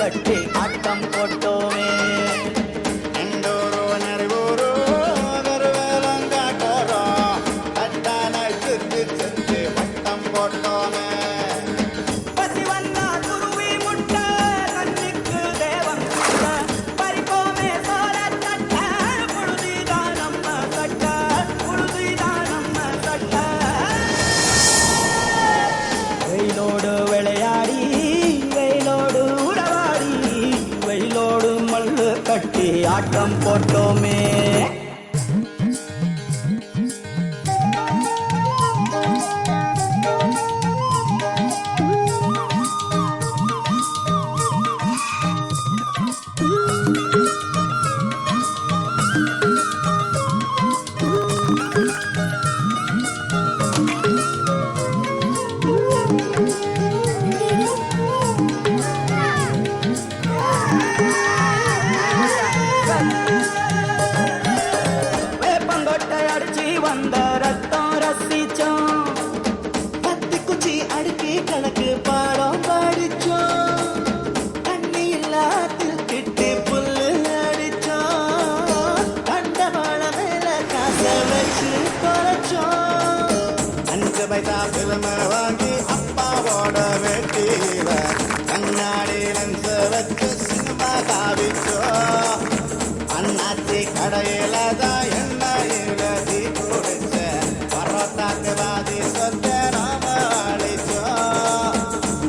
கட்டி ஆட்டம் போட்டோமே. வெயிலோடு விளையாடி வெயிலோடு உறவாடி வெயிலோடு மல்லு கட்டி ஆட்டம் போட்டோமே. வேப்பங்கொட்டை அடிச்சு வந்த ரத்தம் ரசிச்சோம், பத்தி குச்சி அடுக்கி கணக்கு பாடம் படிச்சோம், தண்ணி இல்லாத்தில் கிட்டி புல்லு அடிச்சோம், கண்டவாள மேல காச வச்சு குறைச்சோம். 5 பைசா பிலிம வாங்கி அப்பாவோட வெட்டியில கண்ணாடி லென்ஸ் வச்சு சினிமா காவிச்சோம். அண்ணாச்சி கடையில தான் எண்ணெயில தீ குடிச்ச பரோட்டாக்கு வாதி சொத்த நாம அழிச்சோம்.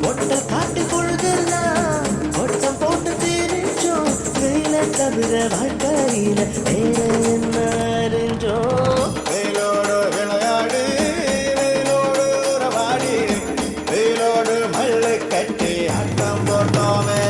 பொட்டல் காட்டு பொழுதெல்லாம் பொட்டம் போட்டு திரிச்சோம், வெயில தவிர வாழ்க்கையில வேற என்ன அறிஞ்சோம். வெயிலோடு விளையாடி வெயிலோடு உறவாடி வெயிலோடு மல்லு கட்டி ஆட்டம் போட்டோமே.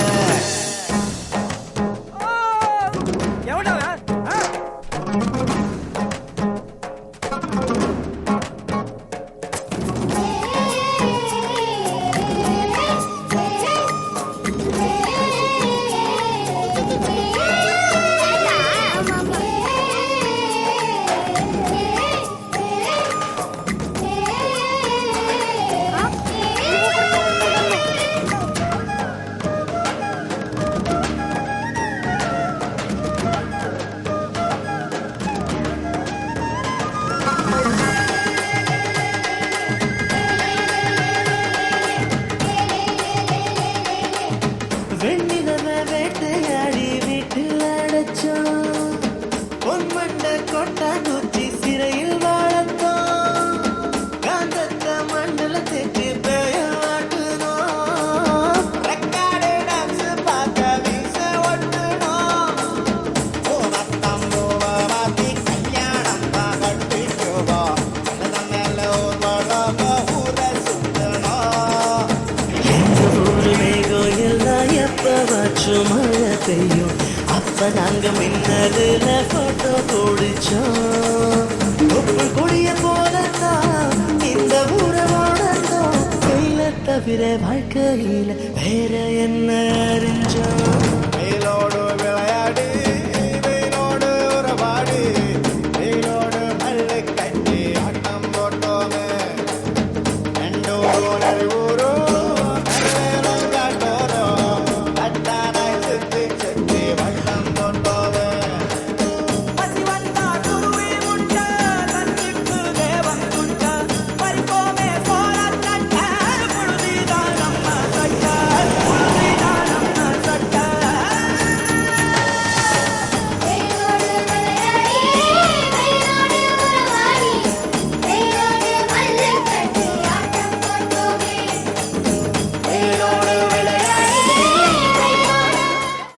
வெண்ணிலவ வேட்டையாடி வீட்டில் அடைச்சோம், பொன்மண்ட கொட்டா நூற்றி சிறையில் வாழத்தோம், காந்தத்த மண்டல தேற்றி பேய வாட்டுனோம், ரெக்கார்டு டான்ஸ் பார்க்க வீச ஒட்டுனோம், பூவத்தம் பூவ மாத்தி கல்யாணம் தான் கட்டிக்குவோம், மேல ஒரு வளம ஊரை சுத்தணும். எப்பவாச்சும் மழை பெய்யும், அப்ப நாங்க மின்னதுல போட்டோ பிடிச்சோம். உப்பு கொடிய போலத்தான் இந்த ஊரவோடத்தோம், வெயில தவிர வாழ்க்கையில வேற என்ன அறிஞ்சோம்.